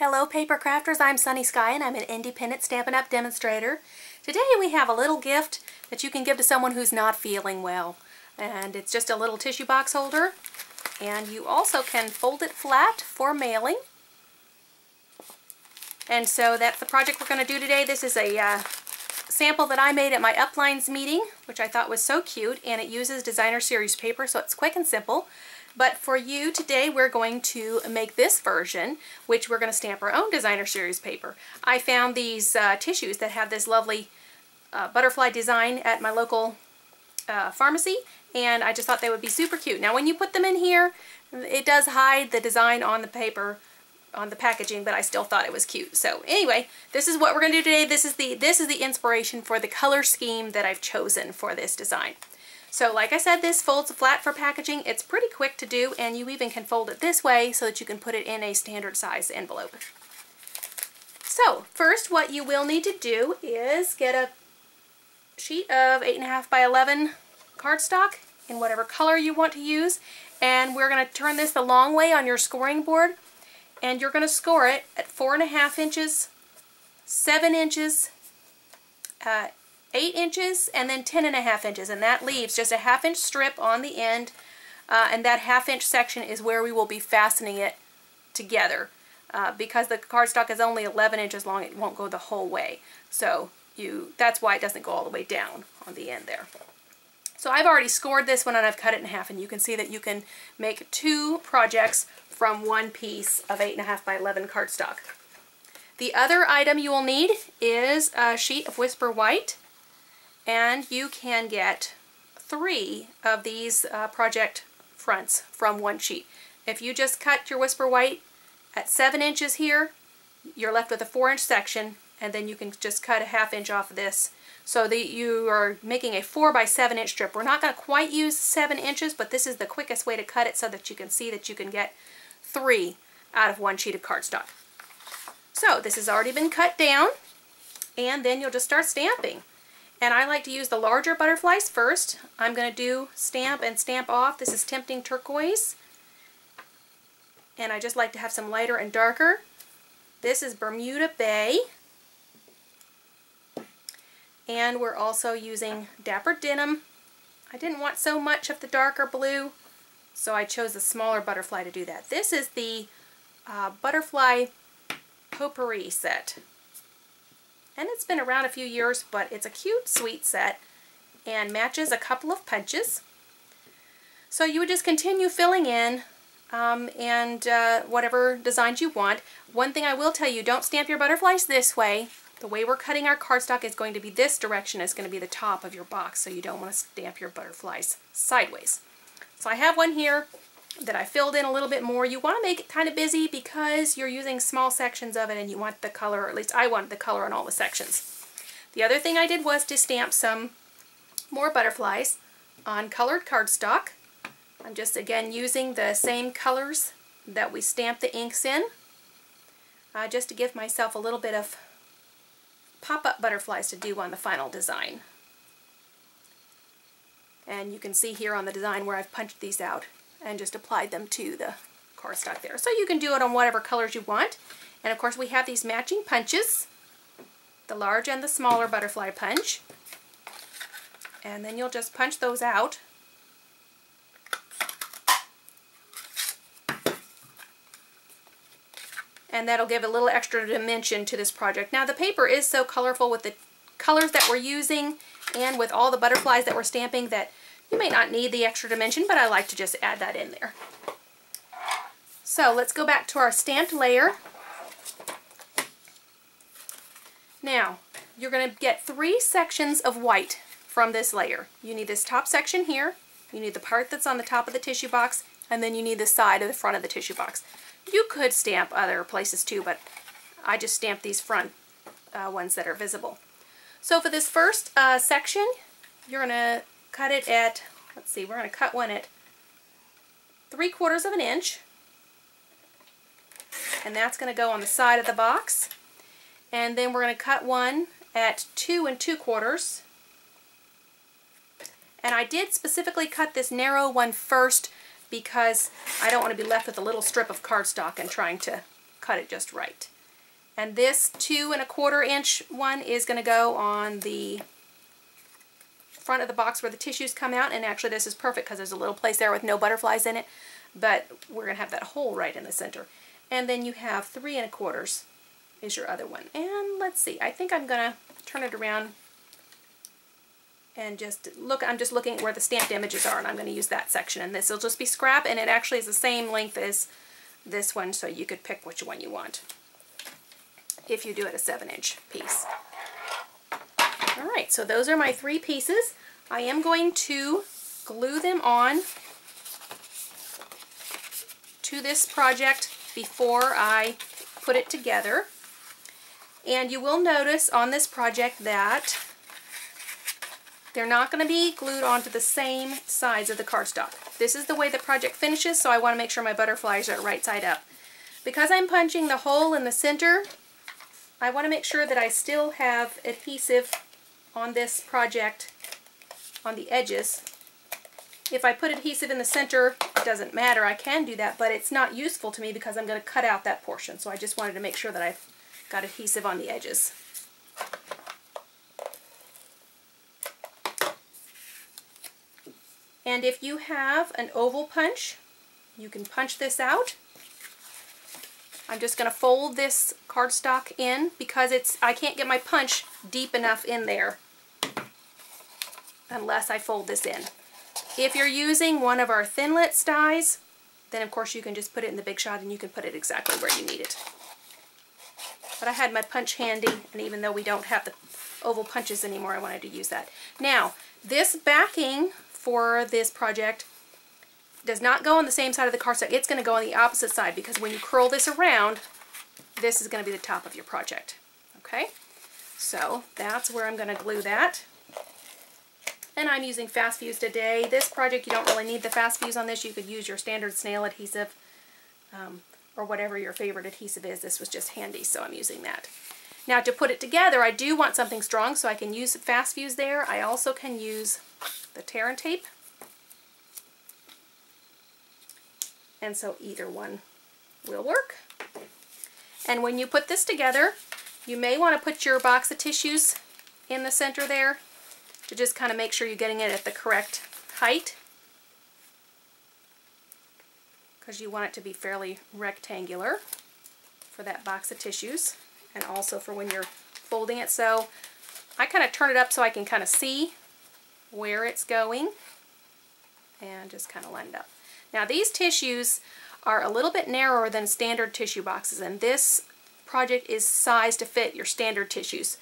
Hello paper crafters, I'm Sunny Sky and I'm an independent Stampin' Up! Demonstrator. Today we have a little gift that you can give to someone who's not feeling well. And it's just a little tissue box holder. And you also can fold it flat for mailing. And so that's the project we're going to do today. This is a sample that I made at my Uplines meeting, which I thought was so cute, and it uses designer series paper, so it's quick and simple. But for you today, we're going to make this version, which we're going to stamp our own designer series paper. I found these tissues that have this lovely butterfly design at my local pharmacy, and I just thought they would be super cute. Now when you put them in here, it does hide the design on the paper, on the packaging, but I still thought it was cute. So anyway, this is what we're going to do today. This is the inspiration for the color scheme that I've chosen for this design. So like I said, this folds flat for packaging. It's pretty quick to do, and you even can fold it this way so that you can put it in a standard size envelope. So first, what you will need to do is get a sheet of 8.5 by 11 cardstock in whatever color you want to use, and we're going to turn this the long way on your scoring board, and you're going to score it at 4.5 inches, 7 inches, 8 inches, and then 10.5 inches, and that leaves just a 1/2 inch strip on the end, and that 1/2 inch section is where we will be fastening it together. Because the cardstock is only 11 inches long, it won't go the whole way. So that's why it doesn't go all the way down on the end there. So I've already scored this one and I've cut it in half, and you can see that you can make 2 projects from one piece of 8.5 by 11 cardstock. The other item you will need is a sheet of Whisper White, and you can get 3 of these project fronts from one sheet. If you just cut your Whisper White at 7 inches here, you're left with a 4-inch section, and then you can just cut a 1/2 inch off of this so that you are making a 4 by 7 inch strip. We're not going to quite use 7 inches, but this is the quickest way to cut it so that you can see that you can get 3 out of one sheet of cardstock. So this has already been cut down, and then you'll just start stamping. And I like to use the larger butterflies first. I'm going to do stamp and stamp off. This is Tempting Turquoise. And I just like to have some lighter and darker. This is Bermuda Bay. And we're also using Dapper Denim. I didn't want so much of the darker blue, so I chose the smaller butterfly to do that. This is the Butterfly Potpourri set. And it's been around a few years, but it's a cute, sweet set and matches a couple of punches. So you would just continue filling in whatever designs you want. One thing I will tell you, don't stamp your butterflies this way. The way we're cutting our cardstock is going to be this direction, is going to be the top of your box, so you don't want to stamp your butterflies sideways. So I have one here that I filled in a little bit more. You want to make it kind of busy because you're using small sections of it and you want the color, or at least I wanted the color on all the sections. The other thing I did was to stamp some more butterflies on colored cardstock. I'm just again using the same colors that we stamped the inks in, just to give myself a little bit of pop-up butterflies to do on the final design. And you can see here on the design where I've punched these out and just applied them to the cardstock there. So you can do it on whatever colors you want. And of course we have these matching punches, the large and the smaller butterfly punch. And then you'll just punch those out. And that'll give a little extra dimension to this project. Now the paper is so colorful with the colors that we're using and with all the butterflies that we're stamping that you may not need the extra dimension, but I like to just add that in there. So let's go back to our stamped layer. Now, you're going to get 3 sections of white from this layer. You need this top section here, you need the part that's on the top of the tissue box, and then you need the side of the front of the tissue box. You could stamp other places too, but I just stamped these front ones that are visible. So for this first section, you're going to cut it at, let's see, we're going to cut one at 3/4 of an inch, and that's going to go on the side of the box. And then we're going to cut one at 2 2/4. And I did specifically cut this narrow one first because I don't want to be left with a little strip of cardstock and trying to cut it just right. And this 2 1/4 inch one is going to go on the front of the box where the tissues come out. And actually this is perfect because there's a little place there with no butterflies in it. But we're going to have that hole right in the center. And then you have 3 1/4 is your other one. And let's see, I think I'm going to turn it around and just look. I'm just looking at where the stamped images are, and I'm going to use that section. And this will just be scrap, and it actually is the same length as this one, so you could pick which one you want if you do it a 7-inch piece. Alright, so those are my 3 pieces. I am going to glue them on to this project before I put it together. And you will notice on this project that they're not going to be glued onto the same sides of the cardstock. This is the way the project finishes, so I want to make sure my butterflies are right side up. Because I'm punching the hole in the center, I want to make sure that I still have adhesive on this project on the edges. If I put adhesive in the center, it doesn't matter. I can do that, but it's not useful to me because I'm going to cut out that portion. So I just wanted to make sure that I've got adhesive on the edges. And if you have an oval punch, you can punch this out. I'm just going to fold this cardstock in because I can't get my punch deep enough in there unless I fold this in. If you're using one of our Thinlits dies, then of course you can just put it in the Big Shot and you can put it exactly where you need it. But I had my punch handy, and even though we don't have the oval punches anymore, I wanted to use that. Now, this backing for this project does not go on the same side of the cardstock. It's going to go on the opposite side because when you curl this around, this is going to be the top of your project. Okay, so that's where I'm going to glue that. And I'm using fast fuse today. This project, you don't really need the fast fuse on this. You could use your standard snail adhesive or whatever your favorite adhesive is. This was just handy, so I'm using that. Now to put it together, I do want something strong, so I can use fast fuse there. I also can use the tear and tape. And so either one will work. And when you put this together, you may want to put your box of tissues in the center there to just kind of make sure you're getting it at the correct height, because you want it to be fairly rectangular for that box of tissues and also for when you're folding it. So I kind of turn it up so I can kind of see where it's going and just kind of line it up. Now these tissues are a little bit narrower than standard tissue boxes, and this project is sized to fit your standard tissues.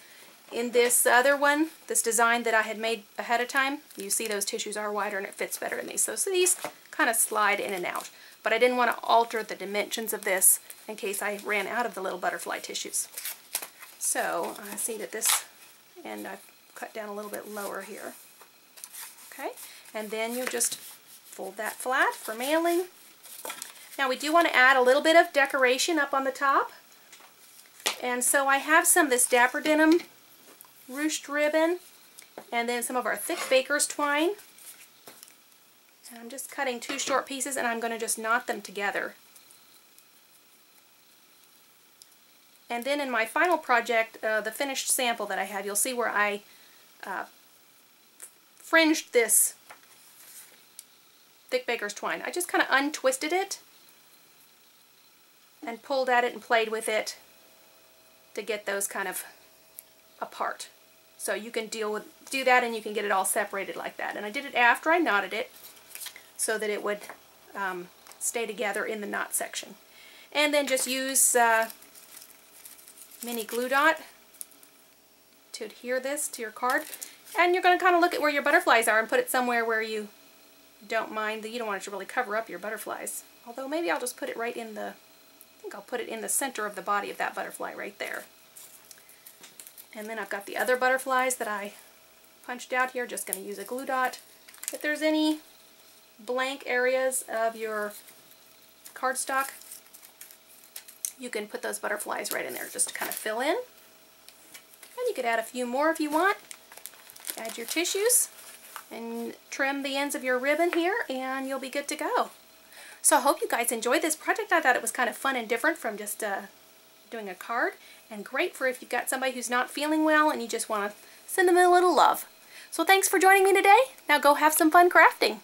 In this other one, this design that I had made ahead of time, you see those tissues are wider and it fits better in these. So these kind of slide in and out. But I didn't want to alter the dimensions of this in case I ran out of the little butterfly tissues. So I see that this end I've cut down a little bit lower here. Okay, and then you just fold that flat for mailing. Now we do want to add a little bit of decoration up on the top. And so I have some of this Dapper Denim ruched ribbon and then some of our thick baker's twine. And I'm just cutting 2 short pieces and I'm going to just knot them together. And then in my final project, the finished sample that I have, you'll see where I fringed this thick baker's twine. I just kind of untwisted it and pulled at it and played with it to get those kind of apart. So you can do that and you can get it all separated like that. And I did it after I knotted it so that it would stay together in the knot section. And then just use mini glue dot to adhere this to your card. And you're going to kind of look at where your butterflies are and put it somewhere where you don't mind that you don't want it to really cover up your butterflies. Although maybe I'll just put it right in the, I think I'll put it in the center of the body of that butterfly right there. And then I've got the other butterflies that I punched out here, just going to use a glue dot. If there's any blank areas of your cardstock, you can put those butterflies right in there just to kind of fill in. And you could add a few more if you want. Add your tissues and trim the ends of your ribbon here and you'll be good to go. So I hope you guys enjoyed this project. I thought it was kind of fun and different from just doing a card, and great for if you've got somebody who's not feeling well and you just want to send them a little love. So thanks for joining me today. Now go have some fun crafting.